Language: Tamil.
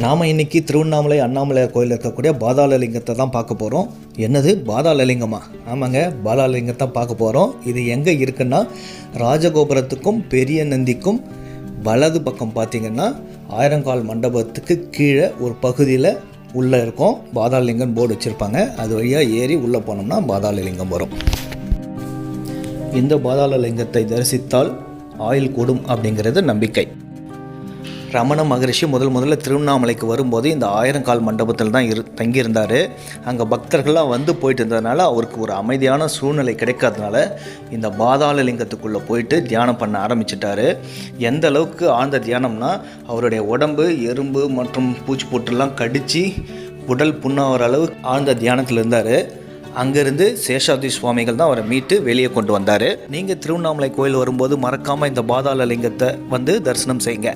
நாம் இன்றைக்கி திருவண்ணாமலை அண்ணாமலையார் கோயிலில் இருக்கக்கூடிய பாதாளலிங்கத்தை தான் பார்க்க போகிறோம். என்னது பாதாளலிங்கமா? ஆமாங்க, பாதாளலிங்கத்தை பார்க்க போகிறோம். இது எங்கே இருக்குன்னா ராஜகோபுரத்துக்கும் பெரிய நந்திக்கும் வலது பக்கம் பார்த்திங்கன்னா ஆயிரங்கால் மண்டபத்துக்கு கீழே ஒரு பகுதியில் உள்ளே இருக்கும். பாதாளலிங்கம் போர்டு வச்சுருப்பாங்க. அது வழியாக ஏறி உள்ளே போனோம்னா பாதாளலிங்கம் வரும். இந்த பாதாளலிங்கத்தை தரிசித்தால் ஆயுள் கூடும் அப்படிங்கிறது நம்பிக்கை. ரமண மகரிஷி முதல்ல திருவண்ணாமலைக்கு வரும்போது இந்த ஆயிரங்கால் மண்டபத்தில் தான் தங்கியிருந்தார். அங்கே பக்தர்கள்லாம் வந்து போயிட்டு இருந்ததுனால அவருக்கு ஒரு அமைதியான சூழ்நிலை கிடைக்காதனால இந்த பாதாளலிங்கத்துக்குள்ளே போயிட்டு தியானம் பண்ண ஆரம்பிச்சிட்டாரு. எந்த அளவுக்கு ஆழ்ந்த தியானம்னா அவருடைய உடம்பு எறும்பு மற்றும் பூச்சி போட்டுலாம் கடித்து உடல் புண்ணாகிற அளவு ஆழ்ந்த தியானத்தில் இருந்தார். அங்கேருந்து சேஷாத்ரி சுவாமிகள் தான் அவரை மீட்டு வெளியே கொண்டு வந்தார். நீங்கள் திருவண்ணாமலை கோயில் வரும்போது மறக்காமல் இந்த பாதாளலிங்கத்தை வந்து தரிசனம் செய்யுங்க.